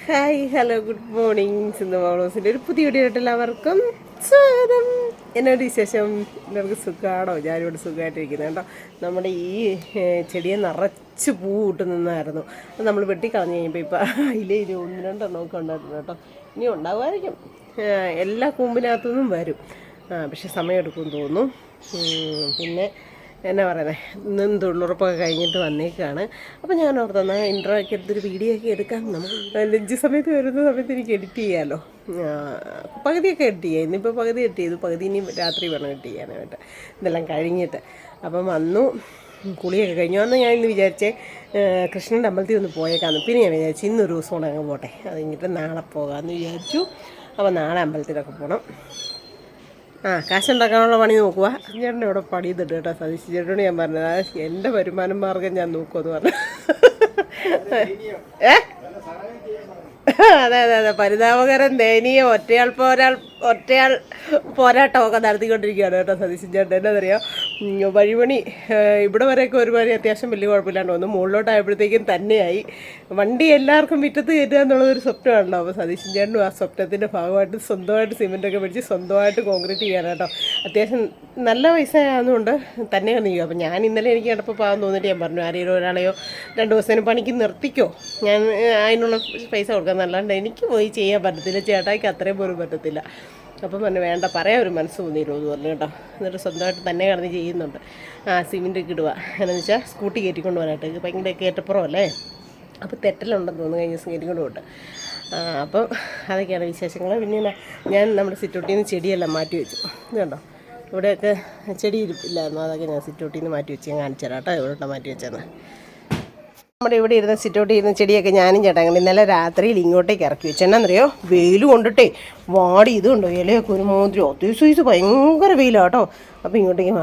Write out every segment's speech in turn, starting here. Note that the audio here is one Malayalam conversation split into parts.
Hi hello good morning. Sindhu മോളോസിൻ്റെ ഒരു പുതിയ വീഡിയോ ആയിട്ട് എല്ലാവർക്കും സ്വാഗതം. എന്നോട് വിശേഷം എല്ലാവർക്കും സുഖമാണോ? ഞാനിവിടെ സുഖമായിട്ടിരിക്കുന്നത് കേട്ടോ. നമ്മുടെ ഈ ചെടിയെ നിറച്ച് പൂ ഇട്ട് നിന്നായിരുന്നു. അത് നമ്മൾ വെട്ടിക്കളഞ്ഞ് കഴിഞ്ഞപ്പോൾ ഇപ്പോൾ അതിൽ ഒന്ന് രണ്ടെണ്ണമൊക്കെ ഉണ്ടായിരുന്നു കേട്ടോ. ഇനി ഉണ്ടാകുമായിരിക്കും, എല്ലാ കൂമ്പിനകത്തുനിന്നും വരും. പക്ഷെ സമയമെടുക്കുമെന്ന് തോന്നുന്നു. പിന്നെ എന്നാ പറയുന്നത്, ഇന്നും തൊഴിലുറപ്പൊക്കെ കഴിഞ്ഞിട്ട് വന്നേക്കാണ്. അപ്പോൾ ഞാൻ ഓർത്തെന്നാ ഇൻട്രോ ഒക്കെ എടുത്തൊരു വീഡിയോ ഒക്കെ എടുക്കാം. നമുക്ക് ലഞ്ച് സമയത്ത് വരുന്ന സമയത്ത് എനിക്ക് എഡിറ്റ് ചെയ്യാമല്ലോ. പകുതിയൊക്കെ എഡിറ്റ് ചെയ്യാം. ഇന്നിപ്പോൾ പകുതി എഡിറ്റ് ചെയ്തു, പകുതി ഇനി രാത്രി വേണം എഡിറ്റ് ചെയ്യാനായിട്ട്, ഇതെല്ലാം കഴിഞ്ഞിട്ട്. അപ്പം വന്നു, കുളിയൊക്കെ കഴിഞ്ഞു വന്ന് ഞാൻ ഇന്ന് വിചാരിച്ചേ കൃഷ്ണൻ്റെ അമ്പലത്തിൽ ഒന്ന് പോയേക്കാന്ന്. പിന്നെ ഞാൻ വിചാരിച്ചു ഇന്നൊരു ദിവസം കൊണ്ട് അങ്ങ് പോട്ടെ, അത് കഴിഞ്ഞിട്ട് നാളെ പോകാമെന്ന് വിചാരിച്ചു. അപ്പോൾ നാളെ അമ്പലത്തിലൊക്കെ പോകണം. കാശുണ്ടാക്കാനുള്ള പണി നോക്കുക. ചേട്ടൻ്റെ ഇവിടെ പണി തട്ട് കേട്ടോ. സതീശ് ചേട്ടനോട് ഞാൻ പറഞ്ഞത് എൻ്റെ വരുമാനം മാർഗം ഞാൻ നോക്കുമെന്ന് പറഞ്ഞു. അതെ, പരിതാപകരം, ദയനീയം, ഒറ്റയാൾ പോരാട്ടമൊക്കെ നടത്തിക്കൊണ്ടിരിക്കുകയാണ് കേട്ടോ സതീശൻ ചേട്ടൻ. എന്നറിയാം, വഴിപണി ഇവിടെ വരെയൊക്കെ ഒരുമാതിരി അത്യാവശ്യം വലിയ കുഴപ്പമില്ലാണ്ട് വന്നു. മുകളിലോട്ടായപ്പോഴത്തേക്കും തന്നെയായി. വണ്ടി എല്ലാവർക്കും മുറ്റത്ത് കയറ്റുക എന്നുള്ളതൊരു സ്വപ്നമാണല്ലോ. അപ്പോൾ സതീശൻ ചേട്ടനും ആ സ്വപ്നത്തിൻ്റെ ഭാഗമായിട്ട് സ്വന്തമായിട്ട് സിമെൻറ്റൊക്കെ പിടിച്ച് സ്വന്തമായിട്ട് കോൺക്രീറ്റ് ചെയ്യാനാണ് കേട്ടോ. അത്യാവശ്യം നല്ല പൈസ ആകുന്നതുകൊണ്ട് തന്നെ നീക്കും. അപ്പോൾ ഞാൻ ഇന്നലെ എനിക്ക് കിടപ്പോൾ പാകം തോന്നിയിട്ട് ഞാൻ പറഞ്ഞു, ആരെങ്കിലും ഒരാളെയോ 2 ദിവസത്തിന് പണിക്ക് നിർത്തിക്കോ, ഞാൻ അതിനുള്ള പൈസ കൊടുക്കാം, അല്ലാണ്ട് എനിക്ക് പോയി ചെയ്യാൻ പറ്റത്തില്ല, ചേട്ടായിക്ക് അത്രയും പോലും പറ്റത്തില്ല. അപ്പം പറഞ്ഞു വേണ്ട, പറയാൻ ഒരു മനസ്സ് തോന്നിയിരുന്നു എന്ന് പറഞ്ഞു കേട്ടോ. എന്നിട്ട് സ്വന്തമായിട്ട് തന്നെ കിടന്ന് ചെയ്യുന്നുണ്ട്. സിമെൻ്റ് ഒക്കെ ഇടുക. എന്നാന്ന് വെച്ചാൽ സ്കൂട്ടി കയറ്റിക്കൊണ്ട് പോകാനായിട്ട് ഭയങ്കര കയറ്റപ്പുറമല്ലേ, അപ്പോൾ തെറ്റലുണ്ടെന്ന് തോന്നുന്നു കഴിഞ്ഞ ദിവസം കയറ്റിക്കൊണ്ട് പോയിട്ട്. അപ്പം അതൊക്കെയാണ് വിശേഷങ്ങൾ. പിന്നെ ഞാൻ നമ്മുടെ സിറ്റൗട്ടിൽ നിന്ന് ചെടിയെല്ലാം മാറ്റി വെച്ചു. ഇത് കണ്ടോ, ഇവിടെയൊക്കെ ചെടി ഇരിപ്പില്ലായിരുന്നു, അതൊക്കെ ഞാൻ സിറ്റൗട്ടിൽ നിന്ന് മാറ്റി വെച്ച് ഞാൻ കാണിച്ചു തരാം കേട്ടോ. എവിടെ മാറ്റി വെച്ചതെന്ന്. നമ്മുടെ ഇവിടെ ഇരുന്ന സിറ്റൗട്ടിൽ ഇരുന്ന ചെടിയൊക്കെ ഞാനും ചേട്ടാങ്ങൾ ഇന്നലെ രാത്രിയിൽ ഇങ്ങോട്ടേക്ക് ഇറക്കി വെച്ചു. എന്നാന്നറിയോ, വെയിൽ കൊണ്ടിട്ടേ വാടി. ഇതുണ്ടോ ഇലയൊക്കെ ഒരു മോതിരി ഒത്തിരി സൈസ് ഭയങ്കര വെയിലാണ് കേട്ടോ. അപ്പോൾ ഇങ്ങോട്ടേക്ക്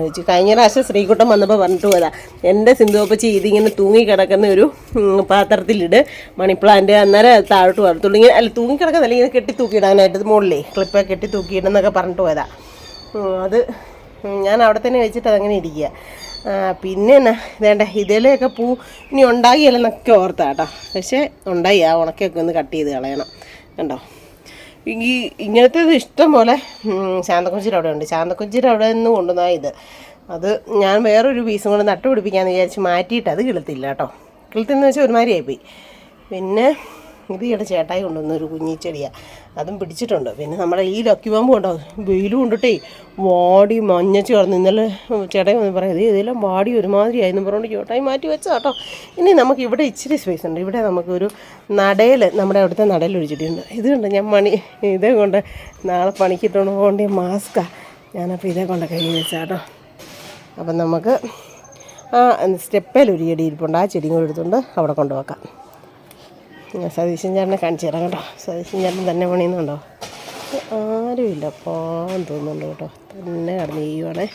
വെച്ച്. കഴിഞ്ഞ പ്രാവശ്യം ശ്രീകുട്ടം വന്നപ്പോൾ പറഞ്ഞിട്ട് പോയതാ, എൻ്റെ സിന്ധുവപ്പച്ചി ഇതിങ്ങനെ തൂങ്ങിക്കിടക്കുന്ന ഒരു പാത്രത്തിലിട് മണിപ്ലാന്റ്, അന്നേരം താഴോട്ട് വരത്തുള്ളൂ. ഇങ്ങനെ അല്ല, തൂങ്ങിക്കിടക്കുന്നല്ല, ഇങ്ങനെ കെട്ടി തൂക്കിയിടാനായിട്ട് മുകളിലേ ക്ലിപ്പൊക്കെ കെട്ടി തൂക്കിയിടുന്നൊക്കെ പറഞ്ഞിട്ട് പോയതാ. അത് ഞാൻ അവിടെ തന്നെ വെച്ചിട്ട് അതങ്ങനെ ഇരിക്കുക. പിന്നെ എന്നാ വേണ്ട, ഇതിലൊക്കെ പൂ ഇനി ഉണ്ടാകിയല്ലെന്നൊക്കെ ഓർത്താ കേട്ടോ. പക്ഷേ ഉണ്ടായി. ആ ഉണക്കൊക്കെ ഒന്ന് കട്ട് ചെയ്ത് കളയണം. കണ്ടോ, ഈ ഇങ്ങനത്തേത് ഇഷ്ടം പോലെ ശാന്തക്കൊച്ചിയുടെ അവിടെ ഉണ്ട്. ശാന്തക്കൊച്ചിയുടെ അവിടെ നിന്ന് കൊണ്ടുവന്നാ ഇത്. അത് ഞാൻ വേറൊരു പീസും കൊണ്ട് നട്ടുപിടിപ്പിക്കാമെന്ന് വിചാരിച്ച് മാറ്റിയിട്ട് അത് കിളുത്തില്ല കേട്ടോ. കിളുത്തെന്ന് വെച്ചാൽ ഒരുമാതിരി ആയിപ്പോയി. പിന്നെ ഇത് ഇവിടെ ചേട്ടായി കൊണ്ടുവന്ന ഒരു കുഞ്ഞിച്ചെടിയാണ്, അതും പിടിച്ചിട്ടുണ്ട്. പിന്നെ നമ്മുടെ ഈ ലക്കി പാമ്പ് ഉണ്ടോ, വെയിലും കൊണ്ടിട്ടേ വാടി മഞ്ഞച്ച് കിടന്നു. ഇന്നലെ ചേട്ടായി വന്ന് പറയാം, ഇതെല്ലാം വാടി ഒരുമാതിരിയായിരുന്നു പറഞ്ഞുകൊണ്ട് ചേട്ടായി മാറ്റി വെച്ചാൽ കേട്ടോ. ഇനി നമുക്ക് ഇവിടെ ഇച്ചിരി സ്പേസ് ഉണ്ട്. ഇവിടെ നമുക്കൊരു നടയിൽ, നമ്മുടെ അവിടുത്തെ നടയിൽ ഒരു ചെടിയുണ്ട്. ഇതുണ്ട്, ഞാൻ ഇതേ കൊണ്ട് നാളെ പണിക്കിട്ടുകൊണ്ട് പോകേണ്ട മാസ്കാണ്. ഞാനപ്പോൾ ഇതേ കൊണ്ട് കഴുകി വെച്ചാൽ കേട്ടോ. അപ്പം നമുക്ക് സ്റ്റെപ്പേൽ ഒരു ചെടി ഇരിപ്പുണ്ട്, ആ ചെടിയും കൂടെ എടുത്തുകൊണ്ട് അവിടെ കൊണ്ടുവെക്കാം. സതീശൻ ചേട്ടനെ കാണിച്ചു തരാം കേട്ടോ. സതീശൻ ചേട്ടൻ തന്നെ പണിയുന്നുണ്ടോ? ആരുമില്ല, പോകാൻ തോന്നുന്നുണ്ട് കേട്ടോ. തന്നെ കടന്ന് ചെയ്യുവാണേ.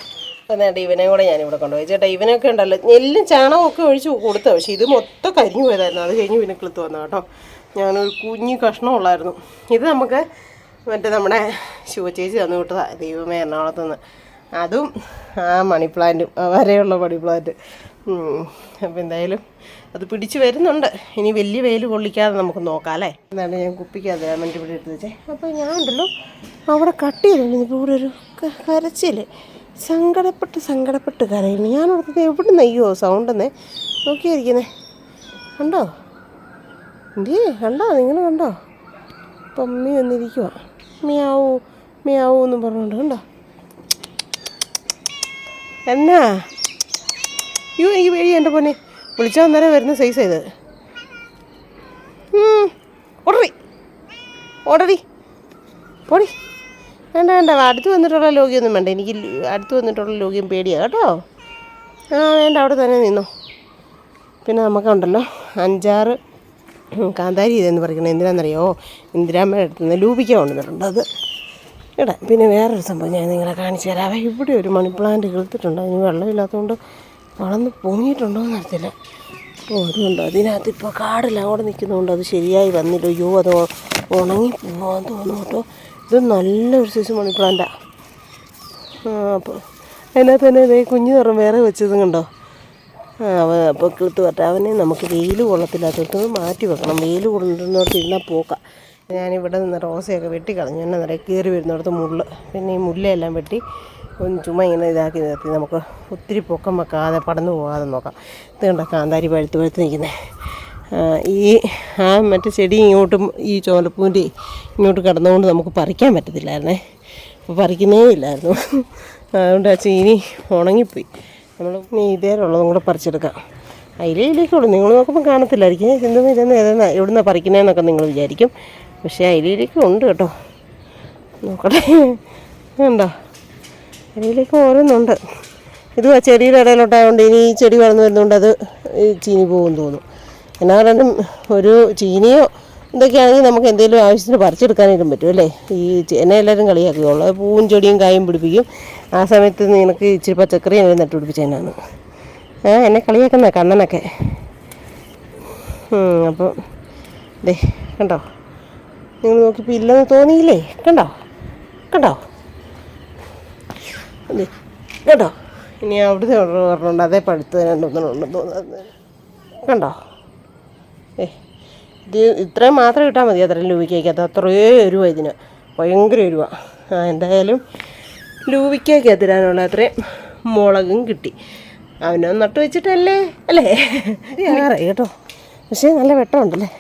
എന്നിട്ട് ഇവനെ കൂടെ ഞാനിവിടെ കൊണ്ടുപോയി ചേട്ടാ. ഇവനൊക്കെ ഉണ്ടല്ലോ, എല്ലാം ചാണകമൊക്കെ ഒഴിച്ച് കൊടുത്ത, പക്ഷേ ഇത് മൊത്തം കരിഞ്ഞു പോയതായിരുന്നു. അത് കഴിഞ്ഞ് പിന്നെ കിളുത്ത് വന്നു കേട്ടോ. ഞാനൊരു കുഞ്ഞു കഷ്ണമുള്ളായിരുന്നു. ഇത് നമുക്ക് മറ്റേ നമ്മുടെ ശിവചേച്ചി തന്നു വിട്ടതാണ്, ദൈവമേ, എറണാകുളത്തുനിന്ന്. അതും ആ മണി പ്ലാന്റും, വരെയുള്ള മണി പ്ലാന്റ്. അപ്പോൾ എന്തായാലും അത് പിടിച്ച് വരുന്നുണ്ട്. ഇനി വലിയ വെയിൽ കൊള്ളിക്കാതെ നമുക്ക് നോക്കാം അല്ലേ. എന്നാണ് ഞാൻ കുപ്പിക്കാതെ മറ്റു ഇവിടെ എടുത്ത് വെച്ചേ. അപ്പോൾ ഞാൻ ഉണ്ടല്ലോ അവിടെ കട്ട് ചെയ്തിട്ടുണ്ട്. ഇപ്പോൾ ഇവിടെ ഒരു കരച്ചിൽ, സങ്കടപ്പെട്ട് കരയുന്നു. ഞാൻ ഓർത്തത് എവിടെ നെയ്യോ സൗണ്ടെന്നേ നോക്കിയായിരിക്കുന്നേ. കണ്ടോ എന്തേ, കണ്ടോ, നിങ്ങൾ കണ്ടോ? പമ്മി വന്നിരിക്കുക, മിയാവൂ എന്നും പറഞ്ഞുകൊണ്ട്. കണ്ടോ എന്നാ, എനിക്ക് പേടി. എൻ്റെ പൊന്നെ, വിളിച്ചാൽ അന്നേരം വരുന്ന സൈസ് ഇത്. ഓടറി പോടി. വേണ്ട, അടുത്ത് വന്നിട്ടുള്ള ലോകിയൊന്നും വേണ്ട. എനിക്ക് അടുത്ത് വന്നിട്ടുള്ള ലോകിയും പേടിയാണ് കേട്ടോ. വേണ്ട, അവിടെ തന്നെ നിന്നോ. പിന്നെ നമുക്കുണ്ടല്ലോ 5-6 കാന്താരി ഇതെന്ന് പറയുന്നത്. എന്തിനാണെന്നറിയോ, ഇന്ദിരാമ്മയുടെ അടുത്ത് നിന്ന് ലൂപിക്ക കൊണ്ടുവന്നിട്ടുണ്ട്. അത് ഇടാം. പിന്നെ വേറൊരു സംഭവം ഞാൻ നിങ്ങളെ കാണിച്ചു തരാവേ. ഇവിടെ ഒരു മണി പ്ലാന്റ് കിളുത്തിട്ടുണ്ട്. അതിന് വെള്ളമില്ലാത്തതുകൊണ്ട് വളർന്ന് പൊങ്ങിയിട്ടുണ്ടോ എന്ന് അറിയത്തില്ല. അതുകൊണ്ട് അതിനകത്ത് ഇപ്പോൾ കാടെല്ലാം അവിടെ നിൽക്കുന്നതുകൊണ്ട് അത് ശരിയായി വന്നില്ല. അയ്യോ, അത് ഉണങ്ങി പോകാൻ തോന്നുന്നു കേട്ടോ. ഇത് നല്ലൊരു സൈസ് മണി പ്ലാന്റാണ്. അപ്പോൾ അതിനകത്ത് തന്നെ ഇതേ കുഞ്ഞു നിറം വേറെ വെച്ചതും കണ്ടോ. അപ്പോൾ കിളുത്ത് വരട്ടെ. അവനെ നമുക്ക് വെയിൽ കൊള്ളത്തില്ലാത്തത് മാറ്റി വെക്കണം. വെയിൽ കൊണ്ടുവന്നിടത്ത് ഇരുന്നാൽ പോക്കാം. ഞാനിവിടെ നിന്ന് റോസയൊക്കെ വെട്ടിക്കളഞ്ഞു. എന്നെ നിറയെ കയറി വരുന്നിടത്ത് മുള്ള്. പിന്നെ ഈ മുല്ലയെല്ലാം വെട്ടി ഒന്ന് ചുമ്മാ ഇങ്ങനെ ഇതാക്കി നിർത്തി നമുക്ക് ഒത്തിരി പൊക്കം വെക്കാതെ പടന്നു പോകാതെ നോക്കാം. ഇത് കണ്ടോ കാന്താരി പഴുത്ത് നിൽക്കുന്നത്. മറ്റേ ചെടി ഇങ്ങോട്ടും ഈ ചോലപ്പൂവിൻ്റെ ഇങ്ങോട്ട് കിടന്നുകൊണ്ട് നമുക്ക് പറിക്കാൻ പറ്റത്തില്ലായിരുന്നേ. അപ്പോൾ പറിക്കുന്നേ ഇല്ലായിരുന്നു. അതുകൊണ്ട് ആ ചീനി ഉണങ്ങിപ്പോയി. നമ്മൾ ഇതേലുള്ളതും കൂടെ പറിച്ചെടുക്കാം. അതിലേക്കുള്ളൂ. നിങ്ങൾ നോക്കുമ്പോൾ കാണത്തില്ലായിരിക്കും. എന്തെന്ന് ഇതെന്ന് ഏതെന്നാ എവിടുന്നാണ് പറിക്കുന്നതെന്നൊക്കെ നിങ്ങൾ വിചാരിക്കും. പക്ഷേ അതിലേക്ക് ഉണ്ട് കേട്ടോ. നോക്കട്ടെ, ഉണ്ടോ? അതിലേക്ക് ഓരോന്നുണ്ട്. ഇത് ആ ചെടിയുടെ ഇടയിലോട്ടായതുകൊണ്ട് ഇനി ഈ ചെടി വളർന്നു വരുന്നതുകൊണ്ട് അത് ചീനി പോകുമെന്ന് തോന്നും. എന്നാലും ഒരു ചീനിയോ ഇതൊക്കെയാണെങ്കിൽ നമുക്ക് എന്തെങ്കിലും ആവശ്യത്തിന് പറിച്ചെടുക്കാനായിട്ടും പറ്റും അല്ലേ. എന്നെ എല്ലാവരും കളിയാക്കുകയുള്ളൂ. പൂവും ചെടിയും കായും പിടിപ്പിക്കും. ആ സമയത്ത് നിനക്ക് ഇച്ചിരി പച്ചക്കറി എന്നെ നട്ടുപിടിപ്പിച്ചതിനാണ് എന്നെ കളിയാക്കുന്ന കണ്ണനൊക്കെ. അപ്പോൾ ദേ കണ്ടോ, നിങ്ങൾ നോക്കിയപ്പോൾ ഇല്ലെന്ന് തോന്നിയില്ലേ? കണ്ടോ കേട്ടോ. ഇനി അവിടുത്തെ പറഞ്ഞുകൊണ്ട് അതേ പഴുത്ത് രണ്ടൊന്നുണ്ടെന്ന് തോന്നുന്നത് കണ്ടോ. ഇത് ഇത്രയും മാത്രം ഇട്ടാൽ മതി. അത്രയും ലൂവിക്കകത്ത് അത്രയേ എരുവ. ഇതിന് ഭയങ്കര എരുവ. എന്തായാലും ലൂവിക്കകത്ത് ഇടാനുള്ള അത്രയും മുളകും കിട്ടി. അവനൊന്ന് നട്ട് വെച്ചിട്ടല്ലേ അല്ലേ കേട്ടോ. പക്ഷേ നല്ല വെട്ടമുണ്ടല്ലേ.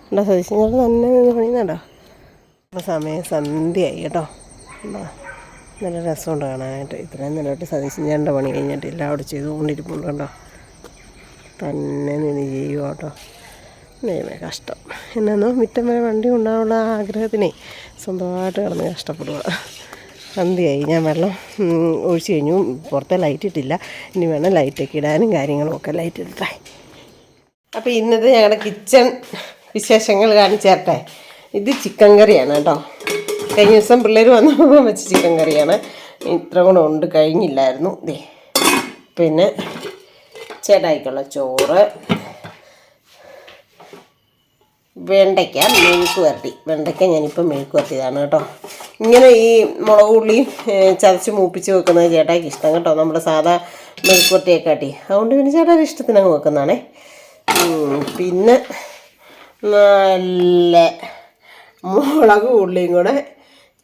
ഉണ്ടോ സതീശൻ ചേട്ടൻ തന്നെ പണിയുന്നുണ്ടോ? അപ്പോൾ സമയം സന്ധ്യയായി കേട്ടോ. നല്ല രസമുണ്ട് കാണാനായിട്ട്. ഇത്രയും നല്ലതായിട്ട് സതീശൻ ചേട്ടൻ്റെ പണി കഴിഞ്ഞിട്ടില്ല. അവിടെ ചെയ്തുകൊണ്ടിരിപ്പുണ്ട് കണ്ടോ. തന്നെ നിന്ന് ചെയ്യുക കേട്ടോ. ദൈവമേ കഷ്ടം. എന്നാന്നോ മുറ്റം വരെ വണ്ടി ഉണ്ടാകാനുള്ള ആഗ്രഹത്തിനെ സ്വന്തമായിട്ട് കിടന്ന് കഷ്ടപ്പെടുക. സന്ധ്യയായി. ഞാൻ വെള്ളം ഒഴിച്ച് കഴിഞ്ഞു. പുറത്തെ ലൈറ്റ് ഇട്ടില്ല. ഇനി വേണം ലൈറ്റൊക്കെ ഇടാനും കാര്യങ്ങളും ഒക്കെ ലൈറ്റ് ഇടട്ടെ. അപ്പോൾ ഇന്നത്തെ ഞങ്ങളുടെ കിച്ചൺ വിശേഷങ്ങൾ കാണിച്ചു തരട്ടെ. ഇത് ചിക്കൻ കറിയാണ് കേട്ടോ. കഴിഞ്ഞ ദിവസം പിള്ളേർ വന്നപ്പോൾ വെച്ച ചിക്കൻ കറിയാണ്. ഇത്ര കൂടെ ഉണ്ട്, കഴിഞ്ഞില്ലായിരുന്നു. പിന്നെ ചേട്ടായിക്കുള്ള ചോറ്, വെണ്ടയ്ക്ക മെഴുക്ക് വരട്ടി. വെണ്ടയ്ക്ക ഞാനിപ്പോൾ മെഴുക്ക് വരട്ടിയതാണ് കേട്ടോ. ഇങ്ങനെ ഈ മുളക് ഉള്ളിയും ചതച്ച് മൂപ്പിച്ച് വെക്കുന്നത് ചേട്ടായിക്ക് ഇഷ്ടം കേട്ടോ. നമ്മുടെ സാധാ മെഴുക്ക് വരട്ടിയൊക്കെ കാട്ടി. അതുകൊണ്ട് പിന്നെ ചേട്ടായുടെ ഇഷ്ടത്തിന് അങ്ങ് വെക്കുന്നതാണേ. പിന്നെ നല്ല മുളക് ഉള്ളിയും കൂടെ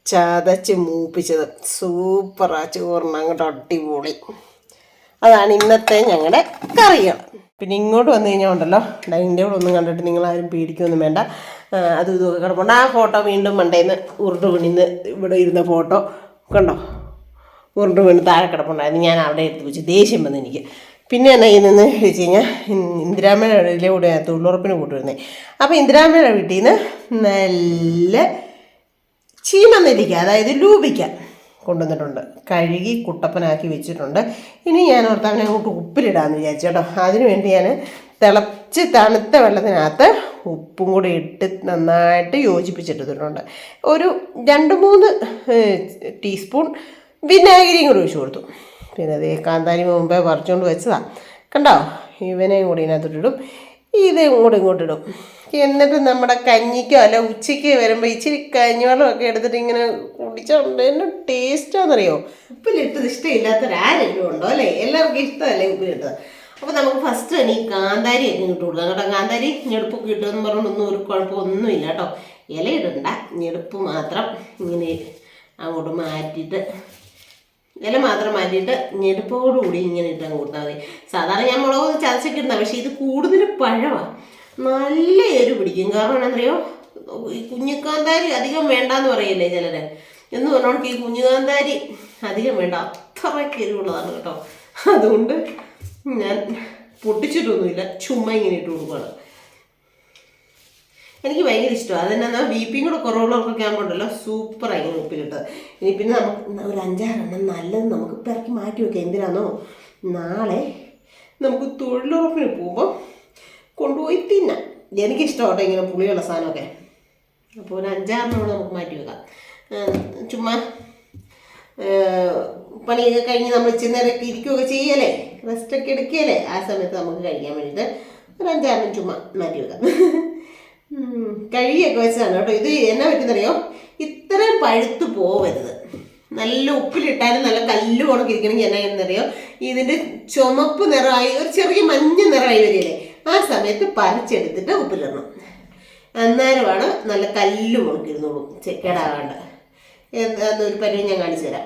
ചതച്ച് മൂപ്പിച്ചത് സൂപ്പറാ. ചോറിന് അങ്ങോട്ട് അടിപൊളി. അതാണ് ഇന്നത്തെ ഞങ്ങളുടെ കറികൾ. പിന്നെ ഇങ്ങോട്ട് വന്നു കഴിഞ്ഞാൽ ഉണ്ടല്ലോ, ഡൈനിങ് ടേബിൾ ഒന്നും കണ്ടിട്ട് നിങ്ങളാരും പേടിക്കൊന്നും വേണ്ട. അതും ഇതൊക്കെ കിടപ്പുണ്ട്. ആ ഫോട്ടോ വീണ്ടും മണ്ടേന്ന് ഉരുണ്ട് വീണിന്ന് ഇവിടെ ഇരുന്ന ഫോട്ടോ കണ്ടോ, ഉരുണ്ട് വീണ് താഴെ കിടപ്പുണ്ടായിരുന്നു. ഞാൻ അവിടെ എടുത്ത് വെച്ച് ദേഷ്യം വന്നു എനിക്ക്. പിന്നെ എന്നാ ഇതെന്ന് വെച്ച് കഴിഞ്ഞാൽ ഇന്ദിരാമ്മയുടെ ഇതിലൂടെ തൊഴിലുറപ്പിന് കൂട്ടുവരുന്നത്. അപ്പോൾ ഇന്ദിരാമ്മയുടെ വീട്ടിൽ നിന്ന് നല്ല ചീമനെല്ലിക്ക, അതായത് ലൂപിക്ക കൊണ്ടുവന്നിട്ടുണ്ട്. കഴുകി കുട്ടപ്പനാക്കി വെച്ചിട്ടുണ്ട്. ഇനി ഞാൻ ഓർത്തവനെ അങ്ങോട്ട് ഉപ്പിലിടാമെന്ന് വിചാരിച്ചു കേട്ടോ. അതിനുവേണ്ടി ഞാൻ തിളച്ച് തണുത്ത വെള്ളത്തിനകത്ത് ഉപ്പും കൂടി ഇട്ട് നന്നായിട്ട് യോജിപ്പിച്ചിട്ടിട്ടുണ്ട്. ഒരു 2-3 ടീസ്പൂൺ വിനാഗിരിയും കൂടി ഒഴിച്ചു കൊടുത്തു. പിന്നെ അതേ കാന്താരി മുമ്പേ പറിച്ചുകൊണ്ട് വെച്ചതാണ് കണ്ടോ. ഇവനെയും കൂടി ഇതിനകത്തോട്ടിടും, ഇതേയും കൂടി ഇങ്ങോട്ടിടും. എന്നിട്ട് നമ്മുടെ കഞ്ഞിക്കോ അല്ല ഉച്ചയ്ക്ക് വരുമ്പോൾ ഇച്ചിരി കഞ്ഞിവെള്ളമൊക്കെ എടുത്തിട്ട് ഇങ്ങനെ കുടിച്ചോണ്ട് എന്നെ ടേസ്റ്റാണെന്നറിയോ. ഉപ്പിലിട്ടത് ഇഷ്ടമില്ലാത്തൊരാരെങ്കിലും ഉണ്ടോ അല്ലേ? എല്ലാവർക്കും ഇഷ്ടമല്ലേ ഉപ്പിലിട്ടത്. അപ്പോൾ നമുക്ക് ഫസ്റ്റ് തന്നെ ഈ കാന്താരിയൊക്കെ ഇട്ട് കൊടുക്കാം കേട്ടോ. കാന്താരി ഞെടുപ്പൊക്കെ കിട്ടുമെന്ന് പറഞ്ഞൊന്നും ഒരു കുഴപ്പമൊന്നുമില്ല കേട്ടോ. ഇലയിടണ്ട, ഞെടുപ്പ് മാത്രം ഇങ്ങനെ അങ്ങോട്ട് മാറ്റിയിട്ട്, ഇല മാത്രം മാറ്റിയിട്ട് ഞെടുപ്പോടുകൂടി ഇങ്ങനെ ഇട്ടങ്ങ് കൊടുത്താൽ മതി. സാധാരണ ഞാൻ മുളക് ചതച്ചൊക്കെ ഇടുന്ന, പക്ഷേ ഇത് കൂടുതൽ പഴമാണ്, നല്ല എരിവ് പിടിക്കും. കാരണം എന്താണെന്നറിയോ, ഈ കുഞ്ഞുകാന്താരി അധികം വേണ്ടാന്ന് പറയല്ലേ ചിലർ. എന്ന് പറഞ്ഞോണ്ട് ഈ കുഞ്ഞുകാന്താരി അധികം വേണ്ട, അത്രയ്ക്ക് എരിവുള്ളതാണ് കേട്ടോ. അതുകൊണ്ട് ഞാൻ പൊട്ടിച്ചിട്ടൊന്നുമില്ല, ചുമ്മാ ഇങ്ങനെ ഇട്ട് കൊടുക്കുകയാണ്. എനിക്ക് ഭയങ്കര ഇഷ്ടമാണ്. അതെന്നാ ബിപിയും കൂടെ കുറവുള്ളവർക്കൊക്കെ ആകുമ്പോണ്ടല്ലോ സൂപ്പറായി ഇങ്ങനെ ഉപ്പിലിട്ടത്. ഇനി പിന്നെ നമുക്ക് ഒരു 5-6 എണ്ണം നല്ലത് നമുക്ക് പിറക്കി മാറ്റി വെക്കാം. എന്തിനാണോ, നാളെ നമുക്ക് തൊഴിലുറപ്പിന് പോകുമ്പോൾ കൊണ്ടുപോയി തിന്നാം. എനിക്കിഷ്ടമാട്ടോ ഇങ്ങനെ പുളിയുള്ള സാധനമൊക്കെ. അപ്പോൾ ഒരു 5-6 എണ്ണം നമുക്ക് മാറ്റി വെക്കാം. ചുമ്മാ പണിയൊക്കെ കഴിഞ്ഞ് നമ്മൾ ഇച്ചിരി നേരമൊക്കെ ഇരിക്കുകയൊക്കെ ചെയ്യല്ലേ, റെസ്റ്റൊക്കെ എടുക്കുകയല്ലേ, ആ സമയത്ത് നമുക്ക് കഴിക്കാൻ വേണ്ടിയിട്ട് ഒരു 5-6 എണ്ണം ചുമ്മാ മാറ്റി വെക്കാം. കഴുകിയൊക്കെ വെച്ചതാണ് കേട്ടോ. ഇത് എന്നാ പറ്റുന്നറിയോ, ഇത്രയും പഴുത്ത് പോവരുത്. നല്ല ഉപ്പിലിട്ടാലും നല്ല കല്ല് ഉണക്കിരിക്കണമെങ്കിൽ എന്നാ എന്നറിയോ, ഇതിൻ്റെ ചുമപ്പ് നിറമായി ഒരു ചെറിയ മഞ്ഞ നിറമായി വരികയില്ലേ, ആ സമയത്ത് പറിച്ചെടുത്തിട്ട് ഉപ്പിലിടണം. അന്നേരമാണ് നല്ല കല്ല് മുളക്കിരുന്നോളൂ, കേടാകാണ്ട്. എന്നൊരു പരുവം ഞാൻ കാണിച്ചു തരാം,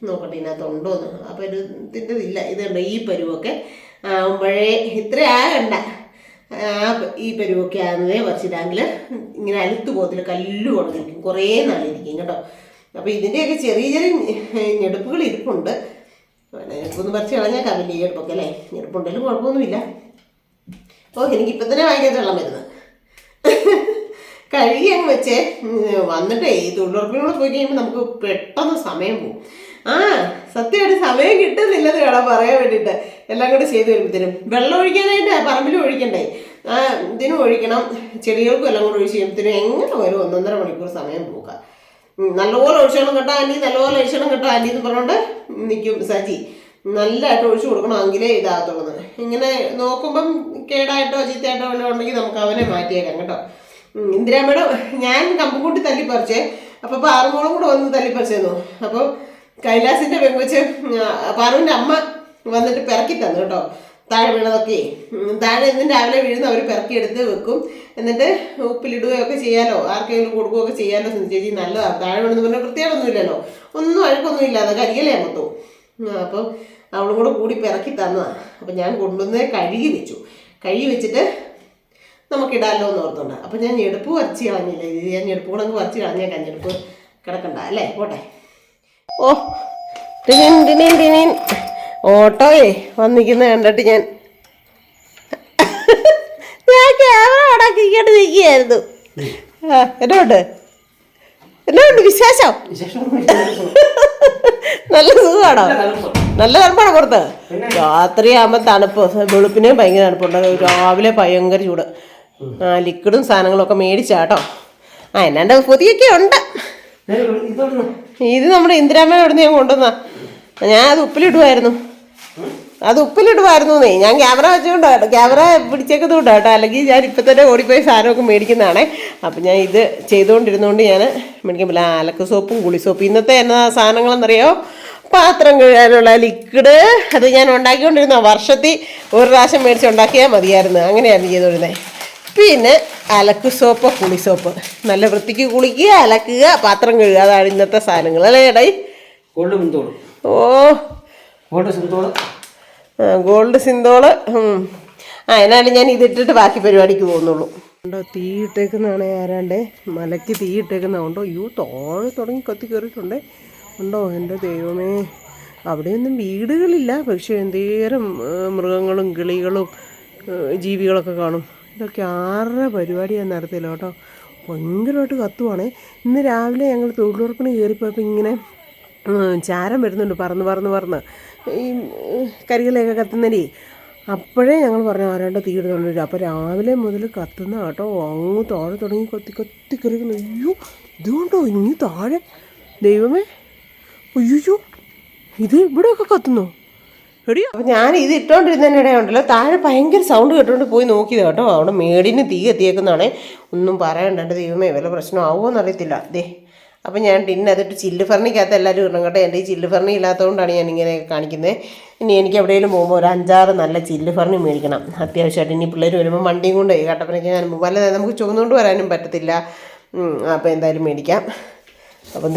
നോക്കട്ടെ ഇതിനകത്തുണ്ടോന്ന്. ആ പരുവത്തിൻ്റെതില്ല, ഇതുണ്ട്. ഈ പരുവൊക്കെ ആകുമ്പോഴേ ഇത്ര ആകണ്ട, ഈ പരുവൊക്കെ ആകുന്നതേ പറിച്ചിടാമെങ്കിൽ ഇങ്ങനെ അലുത്ത് പോകത്തില്ല, കല്ല് കൊണ്ടിരിക്കും, കുറേ നാളിരിക്കും കേട്ടോ. അപ്പോൾ ഇതിൻ്റെയൊക്കെ ചെറിയ ചെറിയ ഞെടുപ്പുകൾ ഇരിപ്പുണ്ട്. ഞെടുപ്പൊന്ന് പറിച്ച് കളഞ്ഞാൽ കവില്ല ഈ ഞെടുപ്പൊക്കെ അല്ലേ. ഞെടുപ്പുണ്ടെങ്കിലും കുഴപ്പമൊന്നുമില്ല. എനിക്കിപ്പം തന്നെ വായിക്കാത്ത വെള്ളം വരുന്നത്. കഴുകി അങ്ങ് വെച്ചേ വന്നിട്ടേ ഈ തൊഴിലുറപ്പിനോട് പോയി കഴിയുമ്പോൾ നമുക്ക് പെട്ടെന്ന് സമയം പോകും. സത്യമായിട്ട് സമയം കിട്ടുന്നില്ലെന്ന് വേണം പറയാൻ വേണ്ടിയിട്ട്. എല്ലാം കൂടെ ചെയ്ത് വരുമ്പോഴത്തേനും വെള്ളം ഒഴിക്കാനായിട്ട് പറമ്പിലും ഒഴിക്കണ്ടേ, ഇതിനും ഒഴിക്കണം, ചെടികൾക്കും എല്ലാം കൂടെ ഒഴിച്ച് കഴിയുമ്പോഴത്തേനും എങ്ങനെ വരും 1.5 മണിക്കൂർ സമയം പോക്കുക. നല്ലപോലെ ഒഴിച്ചോണം കേട്ടോ ആൻറ്റി, നല്ലപോലെ ഒഴിച്ചോണം കേട്ടോ ആൻറ്റി എന്ന് പറഞ്ഞുകൊണ്ട് നിൽക്കും സജി. നല്ലതായിട്ട് ഒഴിച്ചു കൊടുക്കണമെങ്കിലേ ഇതാകത്തുള്ളൂ. ഇങ്ങനെ നോക്കുമ്പം കേടായിട്ടോ ചീത്തയായിട്ടോ വല്ലതും ഉണ്ടെങ്കിൽ നമുക്ക് അവനെ മാറ്റിയേക്കാം കേട്ടോ. ഇന്ദിരാമ്മയുടെ ഞാൻ കമ്പും കൂട്ടി തല്ലിപ്പറിച്ചേ, അപ്പോൾ പാറുമോളും കൂടെ വന്ന് തല്ലിപ്പറിച്ചെന്നു. അപ്പോൾ കൈലാസിൻ്റെ പെങ്കൊച്ച് പാറുവിൻ്റെ അമ്മ വന്നിട്ട് പിറക്കി തന്നു കേട്ടോ. താഴെ വീണതൊക്കെ താഴെ എന്നും രാവിലെ വീഴുന്ന അവർ പിറക്കിയെടുത്ത് വെക്കും. എന്നിട്ട് ഉപ്പിലിടുകയൊക്കെ ചെയ്യാലോ, ആർക്കെങ്കിലും കൊടുക്കുകയൊക്കെ ചെയ്യാലോ. ചേച്ചി നല്ലതാണ്, താഴെ വീണെന്ന് പറഞ്ഞാൽ വൃത്തിയായിട്ടൊന്നുമില്ലല്ലോ, ഒന്നും അഴുക്കൊന്നും ഇല്ലാതെ കരികലേ മൊത്തവും. അപ്പോൾ അവളും കൂടെ കൂടി പിറക്കി തന്നതാണ്. അപ്പോൾ ഞാൻ കൊണ്ടുവന്ന് കഴുകി വെച്ചു. കഴുകി വെച്ചിട്ട് നമുക്കിടാമല്ലോ എന്ന് ഓർത്തുണ്ട്. അപ്പോൾ ഞാൻ ഞെടുപ്പ് വരച്ച് കളഞ്ഞില്ല, ഇത് ഞാൻ ഞെടുപ്പ് കൂടെ അങ്ങ് വരച്ച് കളഞ്ഞേക്കാം, ഞെടുപ്പ് കിടക്കണ്ട അല്ലേ, പോട്ടെ. ഓട്ടോയെ വന്നിരിക്കുന്നത് കണ്ടിട്ട് ഞാൻ ക്യാമറ ഓടാക്കിക്കൊണ്ട് നിൽക്കുകയായിരുന്നു. എന്നാണ്ട് വിശേഷം? നല്ല സുഖമാണോ? നല്ല തണുപ്പാണ് പുറത്ത്. രാത്രിയാകുമ്പോൾ തണുപ്പ്, വെളുപ്പിനെയും ഭയങ്കര തണുപ്പുണ്ട്, രാവിലെ ഭയങ്കര ചൂട്. ലിക്വിഡും സാധനങ്ങളൊക്കെ മേടിച്ചാട്ടോ. എന്നാണ്ട് പൊതിയൊക്കെ ഉണ്ട്. ഇത് നമ്മുടെ ഇന്ദിരാമ്മയുടെ അവിടെ നിന്ന് ഞാൻ കൊണ്ടുവന്നാ. ഞാൻ അത് ഉപ്പിലിടുമായിരുന്നു ഞാൻ ക്യാമറ വെച്ചുകൊണ്ടാണ്, ക്യാമറ പിടിച്ചേക്കുന്നതുകൊണ്ട് കേട്ടോ. അല്ലെങ്കിൽ ഞാൻ ഇപ്പം തന്നെ ഓടിപ്പോയി സാധനമൊക്കെ മേടിക്കുന്നതാണേ. അപ്പം ഞാൻ ഇത് ചെയ്തുകൊണ്ടിരുന്നുകൊണ്ട് ഞാൻ മേടിക്കാൻ അലക്ക് സോപ്പും കുളി സോപ്പും. ഇന്നത്തെ എന്നാ സാധനങ്ങളെന്നറിയോ, പാത്രം കഴുകാനുള്ള ലിക്വിഡ്. അത് ഞാൻ ഉണ്ടാക്കിക്കൊണ്ടിരുന്ന വർഷത്തിൽ ഒരു പ്രാവശ്യം മേടിച്ചുണ്ടാക്കിയാൽ മതിയായിരുന്നു, അങ്ങനെയായിരുന്നു ചെയ്തുകൊണ്ടിരുന്നത്. പിന്നെ അലക്ക് സോപ്പ് കുളി സോപ്പ്, നല്ല വൃത്തിക്ക് കുളിക്കുക, അലക്കുക, പാത്രം കഴുകുക, അതാണ് ഇന്നത്തെ സാധനങ്ങൾ അല്ലേ ചേട്ടായി? ഗോൾഡ് സിന്തോള്. എന്നാലും ഞാൻ ഇതിട്ടിട്ട് ബാക്കി പരിപാടിക്ക് പോകുന്നുള്ളൂ. ഉണ്ടോ തീ ഇട്ടേക്കുന്നതാണ്, ആരാണ്ടേ മലയ്ക്ക് തീ ഇട്ടേക്കുന്നതുണ്ടോ? താഴെ തുടങ്ങി കത്തി കയറിയിട്ടുണ്ടേ ഉണ്ടോ? എൻ്റെ ദൈവമേ, അവിടെയൊന്നും വീടുകളില്ല, പക്ഷേ എന്തേരം മൃഗങ്ങളും കിളികളും ജീവികളൊക്കെ കാണും. ഇതൊക്കെ ആരുടെ പരിപാടിയാണ് നടത്തില്ല കേട്ടോ, ഭയങ്കരമായിട്ട് കത്തുവാണേ. ഇന്ന് രാവിലെ ഞങ്ങൾ തൊഴിലുറപ്പിന് കയറിപ്പോയപ്പോൾ ഇങ്ങനെ ചാരം വരുന്നുണ്ട്, പറന്ന് ഈ കരികളെയൊക്കെ കത്തുന്നതിന്. അപ്പോഴേ ഞങ്ങൾ പറഞ്ഞു ആരാണ്ട് തീ ഇടുന്നുണ്ട്. അപ്പോൾ രാവിലെ മുതൽ കത്തുന്ന കേട്ടോ, അങ്ങ് താഴെ തുടങ്ങി കത്തി കയറിക്കുന്നു. അയ്യോ ഇതുകൊണ്ടോ ഇനി താഴെ, ദൈവമേ, അയ്യോ ഇത് ഇവിടെയൊക്കെ കത്തുന്നോ എടിയോ. അപ്പോൾ ഞാൻ ഇത് ഇട്ടുകൊണ്ടിരുന്നതിനിടെ ഉണ്ടല്ലോ, താഴെ ഭയങ്കര സൗണ്ട് കേട്ടുകൊണ്ട് പോയി നോക്കിയത് കേട്ടോ. അവിടെ മേടിന് തീ കത്തിയേക്കുന്നതാണേ. ഒന്നും പറയണ്ട ദൈവമേ, വല്ല പ്രശ്നമാവുമോ എന്നറിയത്തില്ല. അപ്പം ഞാൻ അതിട്ട് ചില്ല് ഫർണിക്കകത്ത് എല്ലാവരും ഇടണം കേട്ടോ. എൻ്റെ ഈ ചില്ല് ഫർണി ഇല്ലാത്തതുകൊണ്ടാണ് ഞാൻ ഇങ്ങനെ കാണിക്കുന്നത്. ഇനി എനിക്ക് എവിടെയെങ്കിലും പോകുമ്പോൾ ഒരു 5-6 നല്ല ചില്ല് ഫർണി മേടിക്കണം അത്യാവശ്യമായിട്ട്. ഇനി പിള്ളേർ വരുമ്പോൾ വണ്ടിയും കൊണ്ട് കട്ടപ്പനയ്ക്ക് ഞാൻ വല്ല നമുക്ക് ചുമന്നുകൊണ്ട് വരാനും പറ്റത്തില്ല. അപ്പോൾ എന്തായാലും മേടിക്കാം. അപ്പം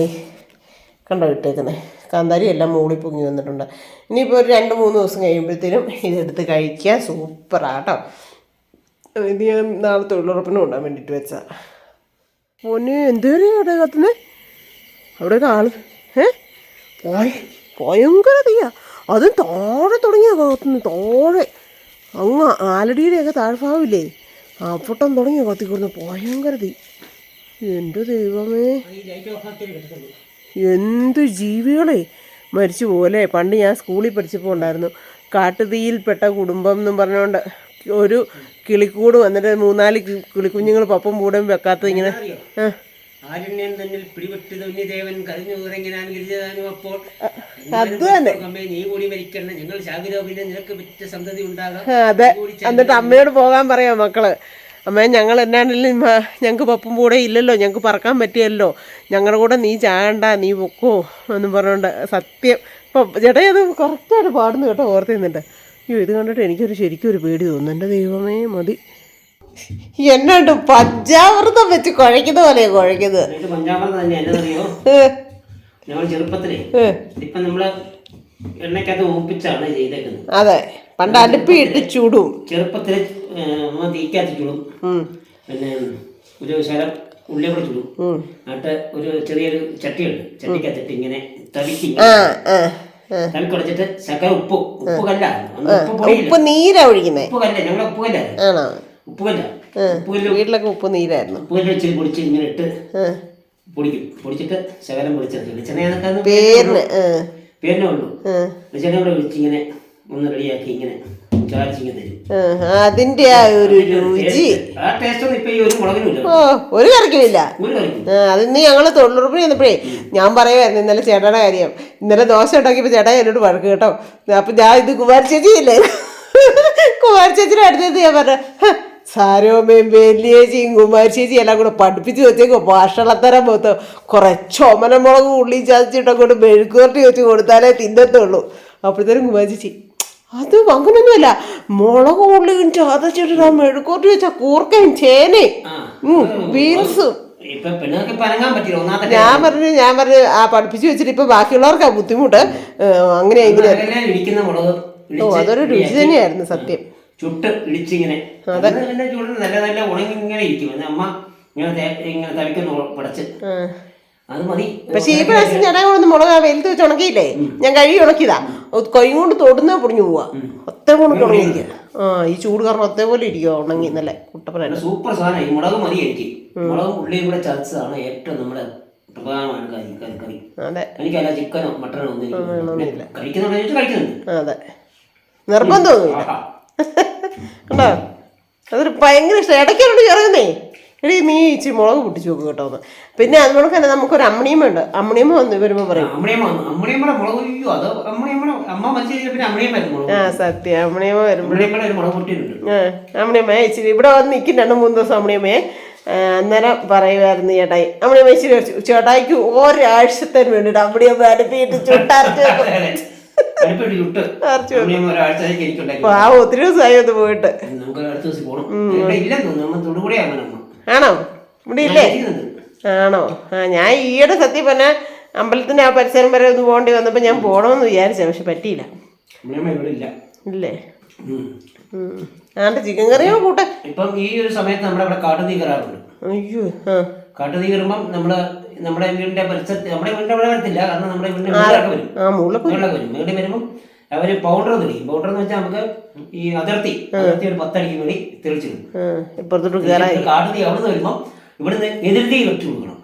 കണ്ടോ ഇട്ടേക്കുന്നത്, കാന്താരി എല്ലാം മൂളി പൊങ്ങി വന്നിട്ടുണ്ട്. ഇനിയിപ്പോൾ ഒരു 2-3 ദിവസം കഴിയുമ്പോഴത്തേനും ഇതെടുത്ത് കഴിക്കാൻ സൂപ്പറാട്ടോ. ഇത് ഞാൻ നാളെ തൊഴിലുറപ്പിന് കൊണ്ടാൻ വേണ്ടിയിട്ട് വെച്ചാൽ. പൊന്നെ എന്തേലും അവിടെ കത്തുന്നേ, അവിടെയൊക്കെ ആള് ഭയങ്കര തീയാ. അതും താഴെ തുടങ്ങിയാ കത്തുന്നത്, താഴെ അങ്ങ് ആലടിയുടെയൊക്കെ താഴ്ഭാഗമില്ലേ, അപ്പൊട്ടം തുടങ്ങിയാ കത്തിക്കൊടുന്നു, ഭയങ്കര തീ. എൻ്റെ ദൈവമേ, എന്ത് ജീവികളെ മരിച്ചു പോലെ. പണ്ട് ഞാൻ സ്കൂളിൽ പഠിച്ചപ്പോൾ ഉണ്ടായിരുന്നു കാട്ടുതീയിൽപ്പെട്ട കുടുംബം എന്നും പറഞ്ഞുകൊണ്ട് ഒരു കിളിക്കൂട് വന്നിട്ട് 3-4 കിളിക്കുഞ്ഞുങ്ങൾ പപ്പും പൂടയും വെക്കാത്തത് ഇങ്ങനെ. അത് തന്നെ. അതെ, എന്നിട്ട് അമ്മയോട് പോകാൻ പറയാം മക്കള്. അമ്മേ ഞങ്ങൾ എന്നാണെങ്കിലും ഞങ്ങൾക്ക് പപ്പും കൂടെ ഇല്ലല്ലോ, ഞങ്ങൾക്ക് പറക്കാൻ പറ്റിയല്ലോ, ഞങ്ങളുടെ കൂടെ നീ ചാകണ്ട, നീ പൊക്കോ എന്നും പറഞ്ഞുകൊണ്ട്. സത്യം ഇപ്പം ചേട്ടാ അത് കറക്റ്റായിട്ട് പാടുന്നു കേട്ടോ, ഓർത്ത് നിന്നിട്ട്. അയ്യോ ഇത് കണ്ടിട്ട് എനിക്കൊരു ശരിക്കും ഒരു പേടി തോന്നുന്നു. എൻ്റെ ദൈവമേ മതി. എന്നാണ്ട് പഞ്ചാമൃതം വെച്ച് കുഴയ്ക്കുന്ന പോലെയാ കുഴയ്ക്കുന്നത്. ഞങ്ങൾ ചെറുപ്പത്തിലേ ഇപ്പൊ നമ്മള് എണ്ണക്കകത്ത് മൂപ്പിച്ചാണ് ചെയ്തേക്കുന്നത്. അതെ, പണ്ട് അടുപ്പിട്ട് ചൂടും. ചെറുപ്പത്തില് തീക്കകത്ത് ചൂടും, പിന്നെ ഒരു ശരം ഉള്ളിയൊക്കെ ചൂടും. എന്നിട്ട് ഒരു ചെറിയൊരു ചട്ടിയുണ്ട്, ചട്ടിക്കകത്തിട്ട് ഇങ്ങനെ തവിക്കുടച്ചിട്ട് ശകല ഉപ്പ് കല്ല ഉപ്പ് നീരാ ഒഴിക്കുന്നേ. ഉപ്പ് കല്ല, ഞങ്ങളെ ഉപ്പ് കല്ല, ഉപ്പുകല്ല. വീട്ടിലൊക്കെ ഉപ്പ് നീരായിരുന്നു. ഉപ്പുകല്ല് വെച്ച് പൊടിച്ച് ഇങ്ങനെ ഇട്ട് പൊടിക്കും. പൊടിച്ചിട്ട് ശകലം പൊടിച്ചത് വെളിച്ചെണ്ണ പേരിനേ ഉള്ളൂ. വെളിച്ചെണ്ണ കൂടെ ഒഴിച്ച് ഇങ്ങനെ ഒന്ന് റെഡിയാക്കി ഇങ്ങനെ ചാരിച്ചിങ്ങനെ തരും. അതിന്റെ ആ ഒരു രുചി ആ ടേസ്റ്റ് ഒന്നും ഇപ്പൊ ഈ ഒരു മുളകിനുമില്ല, ഒരു കറിക്കുമില്ല. അതിന്ന് ഞങ്ങള് തൊഴിലുറപ്പിന് ചെന്നപ്പോഴേ ഞാൻ പറയുമായിരുന്നു ഇന്നലെ ചേട്ടയുടെ കാര്യം. ഇന്നലെ ദോശ ഉണ്ടാക്കിയപ്പോ ചേട്ടാ എന്നോട് വഴക്ക് കേട്ടോ. അപ്പൊ ഞാൻ ഇത് കുമാരി ചേച്ചിയില്ലേ, കുമാരി ചേച്ചിയുടെ അടുത്തത് ഞാൻ പറഞ്ഞു, സാരോമയും വലിയേച്ചിയും കുമാരി ചേച്ചി എല്ലാം കൂടെ പഠിപ്പിച്ച് വെച്ചേക്കോ ഭക്ഷണത്തരം പോത്ത് കുറെ ചുമനമുളക് ഉള്ളി ചതച്ചിട്ടങ്ങോട്ട് മെഴുക്കുവരട്ടി വെച്ച് കൊടുത്താലേ തിന്നത്തുള്ളൂ. അപ്പോഴത്തേനും കുമാരി ചേച്ചി അത് അങ്ങനൊന്നുമല്ല, മുളക് ഉള്ളിയും ചതച്ചിട്ട് ആ മെഴുക്കുവരട്ടി വെച്ച കൂർക്കയും ചേനയും ബീൻസും. ഞാൻ പറഞ്ഞു ആ പഠിപ്പിച്ച് വെച്ചിട്ട് ഇപ്പൊ ബാക്കിയുള്ളവർക്കാ ബുദ്ധിമുട്ട്. അങ്ങനെ ഇങ്ങനെ അതൊരു രുചി തന്നെയായിരുന്നു സത്യം. ചുട്ട് ഇടിച്ചിങ്ങനെ ചൂട് നല്ല നല്ല ഉണങ്ങി ഇങ്ങനെ ഇരിക്കും. അമ്മ ഇങ്ങനെ തവിക്കൊന്ന് പടച്ച് അത് മതി. പക്ഷെ ഈ പ്രാവശ്യം ചേട്ടാ ഒന്ന് മുളക് വെയിലത്ത് വെച്ച് ഉണക്കിയില്ലേ, ഞാൻ കഴുകി ഉണക്കിയതാ. കൈ കൊണ്ട് തൊടുന്ന പൊടിഞ്ഞു പോവാ, ഒത്തേ കൊണ്ട് ഉണങ്ങിയിരിക്കുക. ഈ ചൂട് കാരണം ഒത്തേ പോലെ ഇരിക്കുക, ഉണങ്ങി നല്ല കുട്ടപ്പന. സൂപ്പർ സാധനം. ഈ മുളക് മതി എനിക്ക്. മുളകും ഉള്ളിയും കൂടെ ചതച്ചതാണ് ഏറ്റവും നമ്മുടെ പ്രധാനമാണ് കറി. അതെ, എനിക്കല്ല ചിക്കനോ മട്ടനോ ഒന്നും കഴിക്കുന്നുണ്ട്. അതെ, നിർബന്ധമൊന്നുമില്ല കണ്ടോ. അതൊരു ഭയങ്കര ഇഷ്ടം. ഇടയ്ക്കോട് ചെറുന്നേ എടീ നീ ഇച്ചിരി മുളക് പൊട്ടിച്ച് നോക്കും കേട്ടോ എന്ന്. പിന്നെ അതുപോലെ തന്നെ നമുക്കൊരു അമ്മണിയമ്മ ഉണ്ട്. അമ്മണിയമ്മ വന്ന് വരുമ്പോ പറയും സത്യം അമ്മണിയമ്മ വരുമ്പോഴേ അമ്മണിയമ്മ ഇച്ചിരി ഇവിടെ വന്ന് നിൽക്കും 2-3 ദിവസം അമ്മണിയമ്മയെ. അന്നേരം പറയുമായിരുന്നു ചേട്ടായി അമ്മണിയമ്മ ഇച്ചിരി ചേട്ടായിക്ക് ഒരാഴ്ചത്തേന് വേണ്ടിയിട്ട് അമ്മണിയമ്മ അടുപ്പിട്ട് ചുട്ടരച്ച് ഒത്തിരി ദിവസമായി ഒന്ന് പോയിട്ട്. ആണോ ഇവിടെ ഇല്ലേ? ആണോ? ഞാൻ ഈയിടെ സത്യം പറഞ്ഞ അമ്പലത്തിന്റെ ആ പരിസരം വരെ ഒന്ന് പോകേണ്ടി വന്നപ്പോ ഞാൻ പോണമെന്ന് വിചാരിച്ച, പക്ഷെ പറ്റിയില്ല. ഇല്ലേ? ആണ്ട് ചിക്കൻ കറിയോ കൂട്ടെ. ഇപ്പം ഈ ഒരു സമയത്ത് നമ്മുടെ ഇവിടെ കാട്ടുതീ കയറാറുണ്ട്. അയ്യോ, കാട്ടുതീ കയറുമ്പം നമ്മുടെ വീടിന്റെ പരിസരത്ത്, നമ്മുടെ വീടിന്റെ അവിടെ വരത്തില്ല, കാരണം നമ്മുടെ വീടിന്റെ മുകളിലൊക്കെ വരും. മുകളിൽ വരുമ്പം അവര് പൗഡർ തെളിയും. പൗഡർ എന്ന് വെച്ചാൽ നമുക്ക് ഈ അതിർത്തി ഒരു 10 അടിക്ക് വേണ്ടി തെളിച്ചിടും. കാട്ടുതീ അവിടെ നിന്ന് വരുമ്പം ഇവിടുന്ന് എതിർത്തി വെച്ചു കൊടുക്കണം.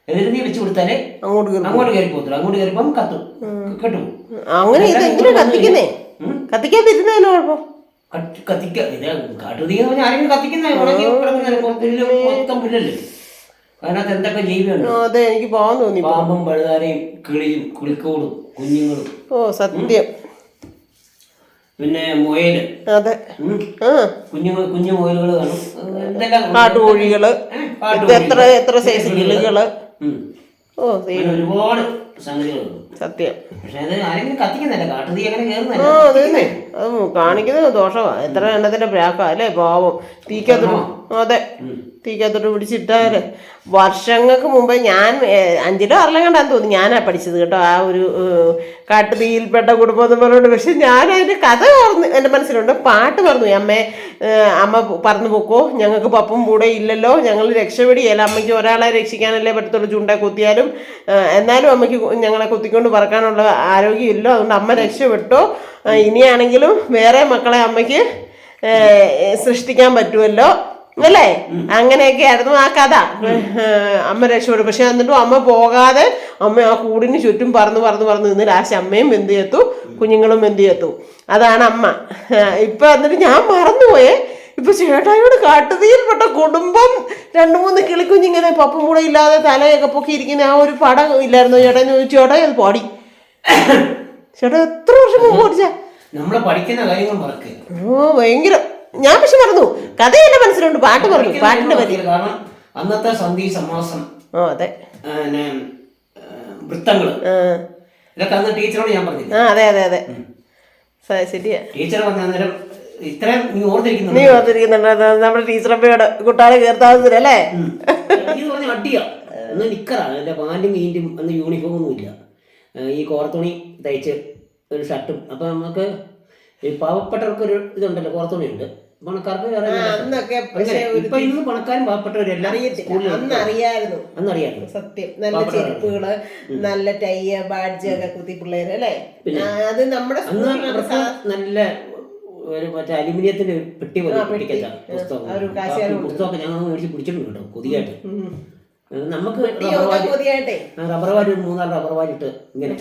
എതിർത്തി വെച്ച് കൊടുത്താലേ അങ്ങോട്ട് കയറി പോകത്തില്ല. അങ്ങോട്ട് കയറിപ്പം കത്തും, കെട്ടും. അങ്ങനെ കത്തിക്കാതിരുന്നതിന് കുഴപ്പം. കാട്ടുതീ എന്ന് പറഞ്ഞാൽ ആരെങ്കിലും കത്തിക്കുന്ന മൊത്തം പുല്ലല്ലേ, അതിനകത്ത് എന്തൊക്കെ ജീവിയുണ്ട്. അതെ, എനിക്ക് പോകാൻ തോന്നി. പാമ്പും പഴുതാരയും കിളിയും കുളിക്കോടും കുഞ്ഞുങ്ങളും. സത്യം. പിന്നെ മുയല്, അതെ, കുഞ്ഞു മുയലുകൾ കാണും. കാട്ടുകോഴികള്, എത്ര സൈസ് കിളികള്, ഒരുപാട് സംഗതികളുണ്ട്. സത്യം. പക്ഷെ അത് ആരെങ്കിലും കത്തിക്കുന്നില്ല. കാട്ടുതീ അങ്ങനെ കയറുന്നില്ല. അത് കാണിക്കുന്നത് ദോഷമാണ്. എത്ര എണ്ണത്തിന്റെ പ്രാക്ക അല്ലേ പാവം. തീക്കകത്തോട്ട്, അതെ, തീക്കകത്തോട്ട് പിടിച്ചിട്ടാല്. വർഷങ്ങൾക്ക് മുമ്പ് ഞാൻ 5ലോ 6ലോ കണ്ടാന്ന് തോന്നി ഞാനാ പഠിച്ചത് കേട്ടോ, ആ ഒരു കാട്ടുതീയിൽപ്പെട്ട കുടുംബം എന്ന് പറഞ്ഞുകൊണ്ട്. പക്ഷെ ഞാൻ അതിന്റെ കഥ ഓർന്ന് എൻ്റെ മനസ്സിലുണ്ട്. പാട്ട് പറഞ്ഞു, അമ്മ പറന്നു പോക്കോ, ഞങ്ങൾക്ക് പപ്പും കൂടെ ഇല്ലല്ലോ, ഞങ്ങൾ രക്ഷപ്പെടിയല്ല, അമ്മയ്ക്ക് ഒരാളെ രക്ഷിക്കാനല്ലേ പറ്റത്തുള്ളൂ, ചൂണ്ട കുത്തിയാലും. എന്നാലും അമ്മയ്ക്ക് ഞങ്ങളെ കുത്തിക്കൊണ്ട് പറക്കാനുള്ള ആരോഗ്യമില്ലോ, അതുകൊണ്ട് അമ്മ രക്ഷപ്പെട്ടോ, ഇനിയാണെങ്കിലും വേറെ മക്കളെ അമ്മയ്ക്ക് സൃഷ്ടിക്കാൻ പറ്റുമല്ലോ അല്ലേ. അങ്ങനെയൊക്കെ ആയിരുന്നു ആ കഥ. അമ്മ രക്ഷപ്പെടും. പക്ഷെ എന്നിട്ടും അമ്മ പോകാതെ അമ്മ ആ കൂടിന് ചുറ്റും പറന്ന് നിന്ന് ലാസ്റ്റ് അമ്മയും എന്ത് ചെയ്തു, കുഞ്ഞുങ്ങളും എന്ത് ചെയ്തു. അതാണ് അമ്മ. ഇപ്പൊ എന്നിട്ട് ഞാൻ മറന്നുപോയേ, ഇപ്പൊ ചേട്ടായിയോട് കാട്ടുതീയിൽപ്പെട്ട കുടുംബം 2-3 കിളിക്കുഞ്ഞിങ്ങനെ പപ്പും കൂടെ ഇല്ലാതെ തലയൊക്കെ പൊക്കി ഇരിക്കുന്ന ആ ഒരു പടം ഇല്ലായിരുന്നു ചേട്ടാ? ചേട്ടായി അത് പാടി. ചേട്ടാ എത്ര വർഷം മുമ്പ് പഠിച്ച നമ്മള് പഠിക്കുന്ന കാര്യങ്ങൾ ഭയങ്കര ഞാൻ പക്ഷെ മറന്നു. കഥ എന്റെ മനസ്സിലുണ്ട്, പാട്ട് പറഞ്ഞു, പാട്ടിന്റെ പറ്റി. കാരണം അന്നത്തെ സന്ധി സമാസം, അതെ, പിന്നെ വൃത്തങ്ങള്, ഇതൊക്കെ അന്ന് ടീച്ചറോട് ഞാൻ പറഞ്ഞില്ല. അതെ അതെ അതെ, ശരിയാ. ടീച്ചർ പറഞ്ഞ അന്നേരം ഇത്രയും നീ ഓർത്തിരിക്കുന്നു. നീ ഓർത്തിരിക്കുന്നുണ്ട് നമ്മുടെ ടീച്ചറമ്മയോട് കുട്ടാളെ കയർത്താമല്ലേ? ഇത് പറഞ്ഞ അടിയാ. ഒന്ന് നിക്കറാണ്, എൻ്റെ പാൻറ്റും ഗീൻറ്റും അന്ന് യൂണിഫോം ഒന്നും ഇല്ല, ഈ കോർത്തുണി തയ്ച്ച് ഒരു ഷർട്ടും. അപ്പം നമുക്ക് ഈ പാവപ്പെട്ടവർക്കൊരു ഇതുണ്ടല്ലോ, കോർത്തുണി ഉണ്ട്, പണക്കാർക്ക് വേറെ. ഇപ്പൊ ഇന്ന് പണക്കാരും പാവപ്പെട്ടവരെല്ലാം അന്നറിയായിരുന്നു. സത്യം, നല്ല ചെരുപ്പുകള്, നല്ല ടൈ ബാഡ്ജ് ഒക്കെ കുത്തി പിള്ളേര് അല്ലേ? അത് നമ്മുടെ നല്ല ഒരു മറ്റേ അലുമിനിയത്തിന്റെ പെട്ടി പോലെ പുസ്തകമൊക്കെ ഞങ്ങൾ മേടിച്ച് പിടിച്ചിട്ടുണ്ട് കേട്ടോ, കൊതിയായിട്ട്. നമുക്ക് റബ്ബർ വാരി, 3-4 റബ്ബർ വാരിട്ട് ഇങ്ങനെ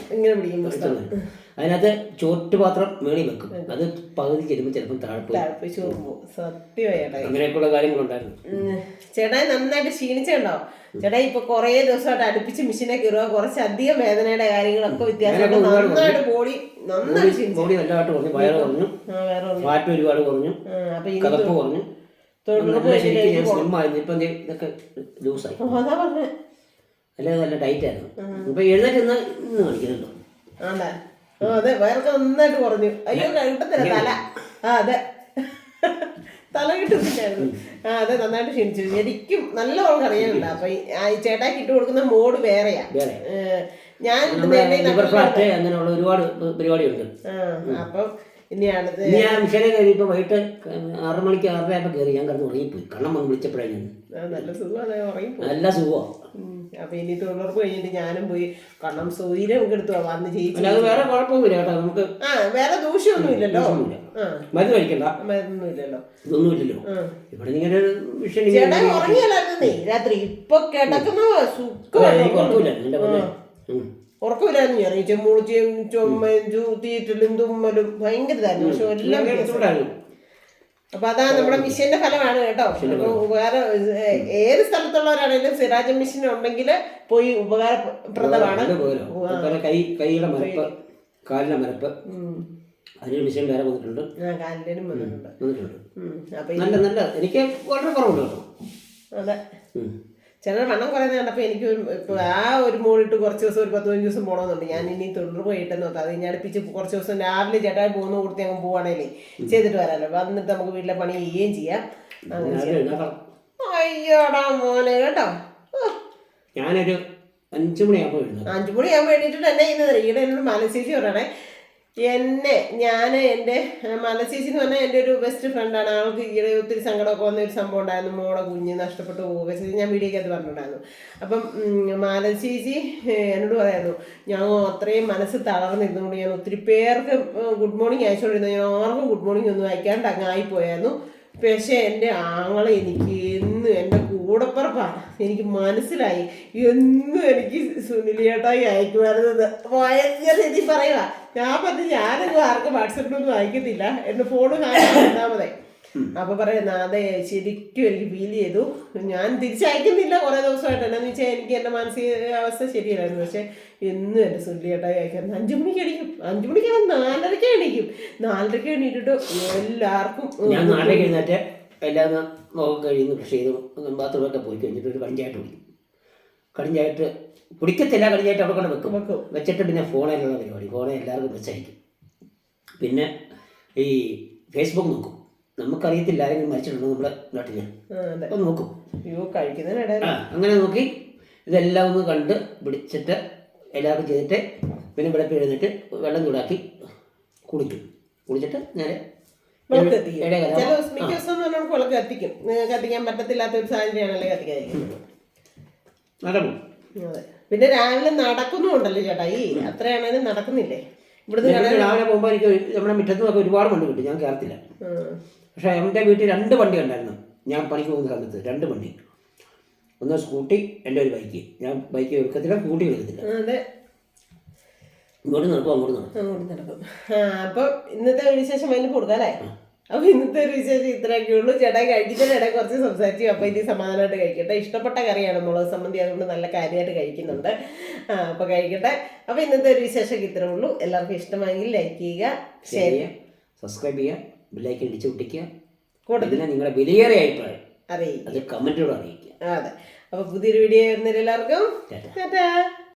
അതിനകത്ത് ചോറ്റുപാത്രം മേളി വെക്കും, അത് പകുതി ചെല്ലുമ്പോൾ ചിലപ്പോൾ താഴെ അങ്ങനെയൊക്കെയുള്ള കാര്യങ്ങളുണ്ടായിരുന്നു. ചേട്ടായി നന്നായിട്ട് ക്ഷീണിച്ചുണ്ടോ? ചേട്ടാ ഇപ്പൊ കൊറേ ദിവസമായിട്ട് അടുപ്പിച്ച് മെഷീനെ കയറുക, കുറച്ചധികം വേദനയുടെ കാര്യങ്ങളൊക്കെ വ്യത്യാസം, നന്നായിട്ട് ബോഡി ബോഡി നല്ലതായിട്ട് കുറഞ്ഞു, വയറ് കുറഞ്ഞു, ഫാറ്റ് ഒരുപാട് കുറഞ്ഞു, കതപ്പ് കുറഞ്ഞു. ശരിക്കും ഞാൻ സ്ലിം ആയിരുന്നു. ഇപ്പൊ ഇതൊക്കെ ലൂസായി, അല്ലെ നല്ല ടൈറ്റ് ആയിരുന്നു. ഇപ്പൊ എഴുന്നേറ്റ് ഇന്ന് കാണിക്കുന്നുണ്ടോ? അതെ, വയറൊക്കെ നന്നായിട്ട് കുറഞ്ഞു. അയ്യോ കിട്ടത്തില്ല തല, അതെ തല കിട്ടുന്നില്ലായിരുന്നു. അതെ, നന്നായിട്ട് ക്ഷണിച്ചു. ശരിക്കും നല്ല ഓൾക്ക് അറിയാനുണ്ട്. അപ്പൊ ചേട്ടാക്കി ഇട്ട് കൊടുക്കുന്ന മോഡ് വേറെയാ. ഞാൻ അങ്ങനെയുള്ള ഒരുപാട് പരിപാടിയുണ്ട്. അപ്പം ഇനി ഞാൻ മിഷനെ കയറി ഇപ്പൊ വൈകിട്ട് 6 മണിക്ക് 6:30 കയറി, ഞാൻ കിടന്ന് ഉറങ്ങിപ്പോയി. കണ്ണം വന്ന് വിളിച്ചപ്പോഴാണ് ഞാൻ. നല്ല സുഖമാണ്, ഉറങ്ങിപ്പോയി. നല്ല സുഖമാണ്. അപ്പൊ ഇനി തൊഴിലുറപ്പ് കഴിഞ്ഞിട്ട് ഞാനും പോയി കണ്ണം സൗകര്യം എടുത്തു വന്ന് ചെയ്യിച്ചു. അത് വേറെ കുഴപ്പമൊന്നുമില്ല കേട്ടോ, നമുക്ക് വേറെ ദൂഷ്യമൊന്നും ഇല്ലല്ലോ, മരുന്ന് കഴിക്കണ്ട, മരുന്നൊന്നും ഇല്ലല്ലോ, ഇതൊന്നും ഇല്ലല്ലോ. ഇവിടെ ഇങ്ങനെ ചേട്ടാ ഉറങ്ങിയല്ലായിരുന്നേ രാത്രി, ഇപ്പൊ കിടക്കുന്ന ഉറക്കമില്ലായിരുന്നു. ഞാൻ ചെമ്മൂളിച്ചയും ചുമയും തീറ്റലും തുമ്മലും ഭയങ്കര ഇതായിരുന്നു. പക്ഷെ എല്ലാം അപ്പൊ അതാ നമ്മുടെ മിഷന്റെ ഫലമാണ് കേട്ടോ. വേറെ ഏത് സ്ഥലത്തുള്ളവരാണെങ്കിലും സിറാജ് മിഷൻ ഉണ്ടെങ്കിൽ പോയി ഉപകാരപ്രദമാണ്. കൈയുടെ മരപ്പ്, കാലിന്റെ മരപ്പ്, അതിന് മിഷൻ വേറെ വന്നിട്ടുണ്ട്, കാലിനും വന്നിട്ടുണ്ട്. നല്ല നല്ല എനിക്ക് വളരെ കുറവുണ്ട് കേട്ടോ. അതെ, ചിലർ വണ്ണം കുറയുന്ന കണ്ടപ്പോൾ എനിക്ക് ഇപ്പൊ ആ ഒരു മോളിട്ട് കുറച്ച് ദിവസം ഒരു 10-15 ദിവസം പോകണമെന്നുണ്ട്. ഞാൻ ഇനി തൊഴിൽ പോയിട്ട് നോക്കാം. അത് ഞാൻ അടുപ്പിച്ച് കുറച്ച് ദിവസം രാവിലെ ചേട്ടായി പോകുന്ന കൊടുത്ത് ഞങ്ങൾ പോവാണേലേ ചെയ്തിട്ട് വരാമല്ലോ. വന്നിട്ട് നമുക്ക് വീട്ടിലെ പണി ചെയ്യുകയും ചെയ്യാം. അയ്യോടാ മോനെ കേട്ടോ. ഞാനൊരു 5 മണിയാകുമ്പോൾ എണീറ്റിട്ട് എന്നെ ഇന്ന് ഈടെ എന്നോട് മാനസിക പറയണേ, ഞാൻ എൻ്റെ മലച്ചേച്ചി എന്ന് പറഞ്ഞാൽ എൻ്റെ ഒരു ബെസ്റ്റ് ഫ്രണ്ടാണ്. ആൾക്ക് ഈയിടെ ഒത്തിരി സങ്കടമൊക്കെ വന്ന ഒരു സംഭവം ഉണ്ടായിരുന്നു, മോളെ കുഞ്ഞ് നഷ്ടപ്പെട്ടു പോവുക ചെയ്ത്. ഞാൻ വീഡിയോക്കകത്ത് പറഞ്ഞിട്ടുണ്ടായിരുന്നു. അപ്പം മാലച്ചേച്ചി എന്നോട് പറയായിരുന്നു, ഞാൻ അത്രയും മനസ്സ് തളർന്നിരുന്നുകൊണ്ട് ഞാൻ ഒത്തിരി പേർക്ക് ഗുഡ് മോർണിംഗ് അയച്ചുകൊണ്ടിരുന്നു. ഞാൻ ആർക്കും ഗുഡ് മോർണിംഗ് ഒന്നും അയക്കാണ്ട് അങ്ങ് ആയിപ്പോയായിരുന്നു. പക്ഷേ എൻ്റെ ആങ്ങളെ എനിക്ക് എന്നും എൻ്റെ കൂടപ്പുറപ്പാണ്, എനിക്ക് മനസ്സിലായി എന്നും എനിക്ക് സുനിലേട്ടായി അയക്കുമായിരുന്നത്. ഭയങ്കര രീതി പറയുക. ഞാൻ പറഞ്ഞു ഞാനൊന്നും ആർക്കും വാട്സപ്പിലൊന്നും അയക്കത്തില്ല, എൻ്റെ ഫോണ് ഒന്നാമതേ. അപ്പൊ പറയുന്ന അതെ ശരിക്കും എനിക്ക് ഫീൽ ചെയ്തു. ഞാൻ തിരിച്ചയക്കുന്നില്ല കുറേ ദിവസമായിട്ട്. എന്നാന്ന് വെച്ചാൽ എനിക്ക് എൻ്റെ മാനസികാവസ്ഥ ശരിയല്ലായിരുന്നു. പക്ഷെ എന്നും എൻ്റെ സുനിലേട്ടായി അയക്കാറുണ്ട്. 5 മണിക്ക് എണീക്കും, 5 മണിക്കാണ് 4:30 എണീക്കും. 4:30 എണീറ്റിട്ട് എല്ലാവർക്കും ഞാൻ 4:30 എഴുന്നേറ്റ് എല്ലാം മുഖം കഴിയുന്നു, ബ്രഷ് ചെയ്തു, ബാത്റൂമൊക്കെ പോയി കഴിഞ്ഞിട്ട് ഒരു കടിഞ്ചായിട്ട് കുടിക്കും. കടിഞ്ചായിട്ട് കുടിക്കത്തില്ല, കടിഞ്ചായിട്ട് അവിടെ കൊണ്ട് വെക്കും. വെച്ചിട്ട് പിന്നെ ഫോണിലുള്ള പരിപാടി, ഫോണിൽ എല്ലാവർക്കും മെസ്സേജ്. പിന്നെ ഈ ഫേസ്ബുക്ക് നോക്കും. നമുക്കറിയത്തില്ല ആരെങ്കിലും മരിച്ചിട്ടുണ്ടോ നമ്മുടെ നാട്ടിൽ, അപ്പം നോക്കും. അങ്ങനെ നോക്കി ഇതെല്ലാം ഒന്ന് കണ്ട് പിടിച്ചിട്ട് എല്ലാവർക്കും ചെയ്തിട്ട് പിന്നെ ഇവിടെ എഴുന്നിട്ട് വെള്ളം ചൂടാക്കി കുളിച്ചിട്ട് നേരെ കത്തിക്കാൻ പറ്റത്തില്ലാത്ത ഒരു സാഹചര്യമാണല്ലേ കത്തിക്കാതിരിക്കുന്നത്. പിന്നെ രാവിലെ നടക്കുന്നുണ്ടല്ലോ ചേട്ടാ, ഈ അത്രയാണേലും നടക്കുന്നില്ലേ? ഇവിടുന്ന് രാവിലെ പോകുമ്പോൾ എനിക്ക് നമ്മുടെ മുറ്റത്ത് നിന്നൊക്കെ ഒരുപാട് വണ്ടി കിട്ടും, ഞാൻ കയറത്തില്ല. പക്ഷേ എൻ്റെ വീട്ടിൽ 2 വണ്ടി ഉണ്ടായിരുന്നു ഞാൻ പണിക്ക് പോകുന്ന സമയത്ത്. 2 വണ്ടി, ഒന്ന് സ്കൂട്ടി, എൻ്റെ ഒരു ബൈക്ക്. ഞാൻ ബൈക്ക് എടുക്കത്തില്ല, സ്കൂട്ടി എടുക്കത്തില്ല. ഇങ്ങോട്ട് നടക്കും, അങ്ങോട്ട് നടക്കും. അപ്പൊ ഇന്നത്തെ വിശേഷം അതിന് കൊടുക്കാല്ലേ? അപ്പൊ ഇന്നത്തെ ഒരു വിശേഷം ഇത്രയൊക്കെ ഉള്ളൂ. ചേട്ടാ കഴിക്കുന്നതിനിടെ കുറച്ച് സംസാരിച്ചു. അപ്പൊ ഇനി സമാധാനമായിട്ട് കഴിക്കട്ടെ. ഇഷ്ടപ്പെട്ട കറിയാണ്, മുളക് സംബന്ധി, അതുകൊണ്ട് നല്ല കാര്യമായിട്ട് കഴിക്കുന്നുണ്ട്. അപ്പൊ കഴിക്കട്ടെ. അപ്പൊ ഇന്നത്തെ ഒരു വിശേഷം ഇത്രേ ഉള്ളൂ. എല്ലാവർക്കും ഇഷ്ടമായെങ്കിൽ ലൈക്ക് ചെയ്യുക, ഷെയർ ചെയ്യുക, സബ്സ്ക്രൈബ് ചെയ്യുക, ബെല്ലൈക്കൺ ഇടിച്ച് പൊട്ടിക്കുക, പിന്നെ നിങ്ങളുടെ വിലയേറിയ അഭിപ്രായം അറിയിക്കും, അത് കമന്റിലൂടെ അറിയിക്കുക. അതെ. അപ്പൊ പുതിയൊരു വീഡിയോ വരുന്നതിൽ എല്ലാവർക്കും ടാറ്റാ. ടാറ്റാ.